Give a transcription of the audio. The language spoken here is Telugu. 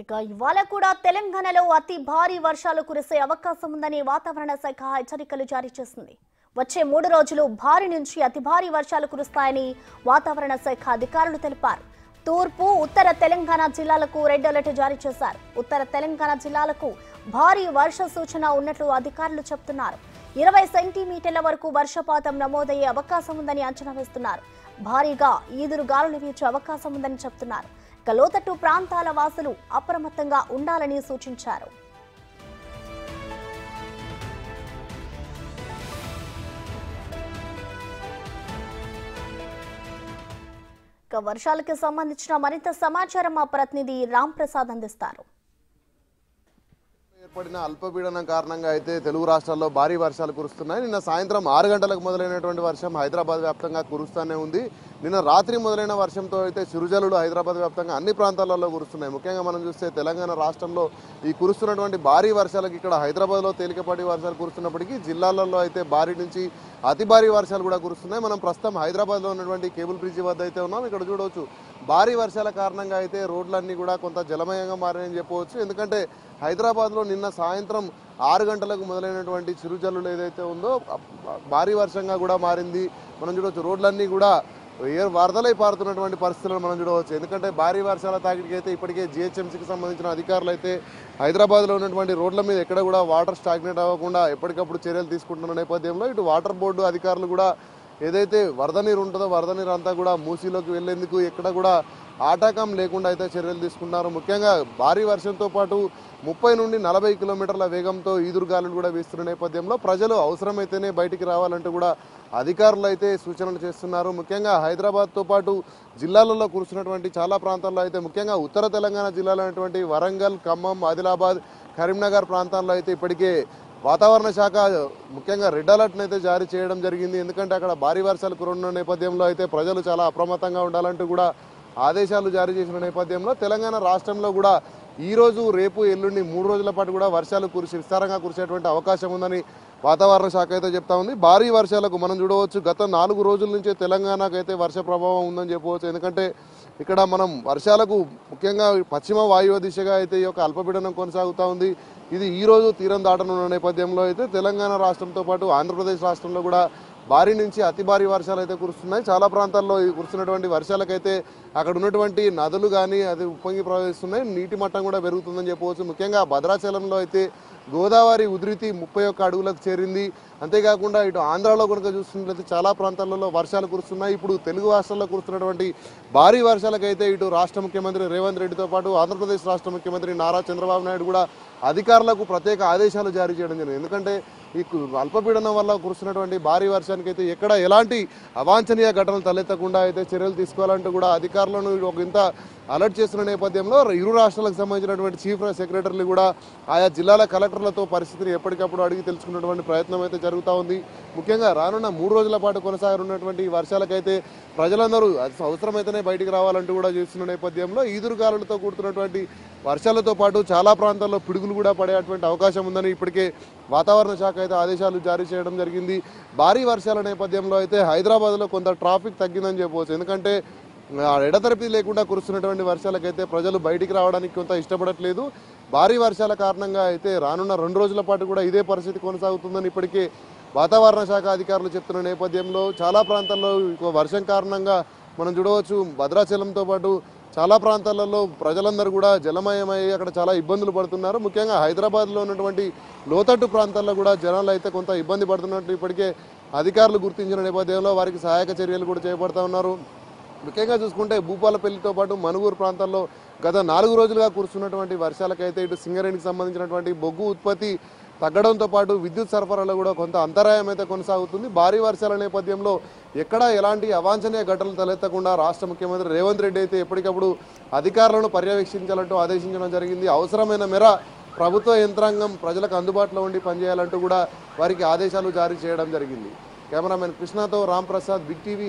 ఇక ఇవాళ కూడా తెలంగాణలో అతి భారీ వర్షాలు కురిసే అవకాశం ఉందని వాతావరణ శాఖ హెచ్చరికలు జారీ చేసింది. వచ్చే 3 రోజులు భారీ నుంచి అతి భారీ వర్షాలు కురుస్తాయని వాతావరణ శాఖ అధికారులు తెలిపారు. తూర్పు, ఉత్తర తెలంగాణ జిల్లాలకు రెడ్ అలర్ట్ జారీ చేశారు. ఉత్తర తెలంగాణ జిల్లాలకు భారీ వర్ష సూచన ఉన్నట్లు అధికారులు చెబుతున్నారు. 20 సెంటీమీటర్ల వరకు వర్షపాతం నమోదయ్యే అవకాశం ఉందని అంచనా వేస్తున్నారు. భారీగా ఈదురు గాలులు వీచే అవకాశం ఉందని చెబుతున్నారు. లోతట్టు ప్రాంతాల వాసులు అప్రమత్తంగా ఉండాలని సూచించారు. వర్షాలకు సంబంధించిన మరింత సమాచారం మా ప్రతినిధి రామ్ ప్రసాద్ అందిస్తారు. ఏర్పడిన అల్పపీడనం కారణంగా అయితే తెలుగు రాష్ట్రాల్లో భారీ వర్షాలు కురుస్తున్నాయి. నిన్న సాయంత్రం 6 గంటలకు మొదలైనటువంటి వర్షం హైదరాబాద్ వ్యాప్తంగా కురుస్తూనే ఉంది. నిన్న రాత్రి మొదలైన వర్షంతో అయితే చిరుజల్లులు హైదరాబాద్ వ్యాప్తంగా అన్ని ప్రాంతాలలో కురుస్తున్నాయి. ముఖ్యంగా మనం చూస్తే తెలంగాణ రాష్ట్రంలో ఈ కురుస్తున్నటువంటి భారీ వర్షాలకు ఇక్కడ హైదరాబాద్లో తేలికపాటి వర్షాలు కురుస్తున్నప్పటికీ జిల్లాలలో అయితే భారీ నుంచి అతి భారీ వర్షాలు కూడా కురుస్తున్నాయి. మనం ప్రస్తుతం హైదరాబాద్లో ఉన్నటువంటి కేబుల్ బ్రిడ్జి వద్ద అయితే ఉన్నాం. ఇక్కడ చూడవచ్చు భారీ వర్షాల కారణంగా అయితే రోడ్లన్నీ కూడా కొంత జలమయంగా మారాయని చెప్పవచ్చు. ఎందుకంటే హైదరాబాద్లో నిన్న సాయంత్రం 6 గంటలకు మొదలైనటువంటి చిరుజల్లులు ఏదైతే ఉందో భారీ వర్షంగా కూడా మారింది. మనం చూడవచ్చు రోడ్లన్నీ కూడా వరదలై పారుతున్నటువంటి పరిస్థితులను మనం చూడవచ్చు. ఎందుకంటే భారీ వర్షాల తాకిడికి అయితే ఇప్పటికే జిహెచ్ఎంసీకి సంబంధించిన అధికారులు అయితే హైదరాబాద్లో ఉన్నటువంటి రోడ్ల మీద ఎక్కడ కూడా వాటర్ స్టాగ్నేట్ అవ్వకుండా ఎప్పటికప్పుడు చర్యలు తీసుకుంటున్న నేపథ్యంలో ఇటు వాటర్ బోర్డు అధికారులు కూడా ఏదైతే వరద నీరు ఉంటుందో వరద నీరు అంతా కూడా మూసీలోకి వెళ్లేందుకు ఎక్కడ కూడా ఆటంకం లేకుండా అయితే చర్యలు తీసుకున్నారు. ముఖ్యంగా భారీ వర్షంతో పాటు 30 నుండి 40 కిలోమీటర్ల వేగంతో ఈదురుగాలులు కూడా వీస్తున్న నేపథ్యంలో ప్రజలు అవసరమైతేనే బయటికి రావాలంటూ కూడా అధికారులు అయితే సూచనలు చేస్తున్నారు. ముఖ్యంగా హైదరాబాద్తో పాటు జిల్లాలలో కురుస్తున్నటువంటి చాలా ప్రాంతాల్లో అయితే ముఖ్యంగా ఉత్తర తెలంగాణ జిల్లాలో ఉన్నటువంటి వరంగల్, ఖమ్మం, ఆదిలాబాద్, కరీంనగర్ ప్రాంతాల్లో అయితే ఇప్పటికే వాతావరణ శాఖ ముఖ్యంగా రెడ్ అలర్ట్ని అయితే జారీ చేయడం జరిగింది. ఎందుకంటే అక్కడ భారీ వర్షాలు కురున్న నేపథ్యంలో అయితే ప్రజలు చాలా అప్రమత్తంగా ఉండాలంటూ కూడా ఆదేశాలు జారీ చేసిన నేపథ్యంలో తెలంగాణ రాష్ట్రంలో కూడా ఈరోజు, రేపు, ఎల్లుండి 3 రోజుల పాటు కూడా వర్షాలు విస్తారంగా కురిసేటువంటి అవకాశం ఉందని వాతావరణ శాఖ అయితే చెప్తా ఉంది. భారీ వర్షాలకు మనం చూడవచ్చు గత 4 రోజుల నుంచే తెలంగాణకు అయితే వర్ష ప్రభావం ఉందని చెప్పవచ్చు. ఎందుకంటే ఇక్కడ మనం వర్షాలకు ముఖ్యంగా పశ్చిమ వాయువ్య దిశగా అయితే ఈ యొక్క అల్పపీడనం కొనసాగుతూ ఉంది. ఇది ఈరోజు తీరం దాటనున్న నేపథ్యంలో అయితే తెలంగాణ రాష్ట్రంతో పాటు ఆంధ్రప్రదేశ్ రాష్ట్రంలో కూడా భారీ నుంచి అతి భారీ వర్షాలు అయితే కురుస్తున్నాయి. చాలా ప్రాంతాల్లో కురుస్తున్నటువంటి వర్షాలకైతే అక్కడ ఉన్నటువంటి నదులు కానీ అది ఉప్పొంగి ప్రవహిస్తున్నాయి. నీటి మట్టం కూడా పెరుగుతుందని చెప్పవచ్చు. ముఖ్యంగా భద్రాచలంలో అయితే గోదావరి ఉధృతి 31 అడుగులకు చేరింది. అంతేకాకుండా ఇటు ఆంధ్రాలో కనుక చూస్తున్నట్లయితే చాలా ప్రాంతాలలో వర్షాలు కురుస్తున్నాయి. ఇప్పుడు తెలుగు రాష్ట్రాల్లో కురుస్తున్నటువంటి భారీ వర్షాలకైతే ఇటు రాష్ట్ర ముఖ్యమంత్రి రేవంత్ రెడ్డితో పాటు ఆంధ్రప్రదేశ్ రాష్ట్ర ముఖ్యమంత్రి నారా చంద్రబాబు నాయుడు కూడా అధికారులకు ప్రత్యేక ఆదేశాలు జారీ చేయడం జరిగింది. ఎందుకంటే ఈ అల్పపీడనం వల్ల కురుస్తున్నటువంటి భారీ వర్షానికైతే ఎక్కడ ఎలాంటి అవాంఛనీయ ఘటనలు తలెత్తకుండా అయితే చర్యలు తీసుకోవాలంటూ కూడా అధికారులను ఒక ఇంత అలర్ట్ చేస్తున్న నేపథ్యంలో ఇరు రాష్ట్రాలకు సంబంధించినటువంటి చీఫ్ సెక్రటరీలు కూడా ఆయా జిల్లాల కలెక్టర్లతో పరిస్థితిని ఎప్పటికప్పుడు అడిగి తెలుసుకున్నటువంటి ప్రయత్నం అయితే జరుగుతూ ఉంది. ముఖ్యంగా రానున్న 3 రోజుల పాటు కొనసాగనున్నటువంటి ఈ వర్షాలకైతే ప్రజలందరూ అవసరమైతేనే బయటికి రావాలంటూ కూడా చేస్తున్న నేపథ్యంలో ఈదురుగాలులతో కూడుతున్నటువంటి వర్షాలతో పాటు చాలా ప్రాంతాల్లో పిడుగులు కూడా పడేటువంటి అవకాశం ఉందని ఇప్పటికే వాతావరణ శాఖ అయితే ఆదేశాలు జారీ చేయడం జరిగింది. భారీ వర్షాల నేపథ్యంలో అయితే హైదరాబాద్లో కొంత ట్రాఫిక్ తగ్గిందని చెప్పవచ్చు. ఎందుకంటే ఎడతెరిపి లేకుండా కురుస్తున్నటువంటి వర్షాలకైతే ప్రజలు బయటికి రావడానికి కొంత ఇష్టపడట్లేదు. భారీ వర్షాల కారణంగా అయితే రానున్న 2 రోజుల పాటు కూడా ఇదే పరిస్థితి కొనసాగుతుందని ఇప్పటికే వాతావరణ శాఖ అధికారులు చెప్తున్న నేపథ్యంలో చాలా ప్రాంతాల్లో వర్షం కారణంగా మనం చూడవచ్చు భద్రాచలంతో పాటు చాలా ప్రాంతాలలో ప్రజలందరూ కూడా జలమయమయ్యి అక్కడ చాలా ఇబ్బందులు పడుతున్నారు. ముఖ్యంగా హైదరాబాద్లో ఉన్నటువంటి లోతట్టు ప్రాంతాల్లో కూడా జనాలు అయితే కొంత ఇబ్బంది పడుతున్నట్టు ఇప్పటికే అధికారులు గుర్తించిన నేపథ్యంలో వారికి సహాయక చర్యలు కూడా చేపడుతూ ఉన్నారు. ముఖ్యంగా చూసుకుంటే భూపాలపల్లితో పాటు మనుగూరు ప్రాంతాల్లో గత 4 రోజులుగా కురుస్తున్నటువంటి వర్షాలకైతే ఇటు సింగరేణికి సంబంధించినటువంటి బొగ్గు ఉత్పత్తి తగ్గడంతో పాటు విద్యుత్ సరఫరాలో కూడా కొంత అంతరాయం అయితే కొనసాగుతుంది. భారీ వర్షాల నేపథ్యంలో ఎక్కడా ఎలాంటి అవాంఛనీయ ఘటనలు తలెత్తకుండా రాష్ట్ర ముఖ్యమంత్రి రేవంత్ రెడ్డి అయితే ఎప్పటికప్పుడు అధికారులను పర్యవేక్షించాలంటూ ఆదేశించడం జరిగింది. అవసరమైన మేర ప్రభుత్వ యంత్రాంగం ప్రజలకు అందుబాటులో ఉండి పనిచేయాలంటూ కూడా వారికి ఆదేశాలు జారీ చేయడం జరిగింది. కెమెరామెన్ కృష్ణతో రామ్ ప్రసాద్, బిగ్ టీవీ.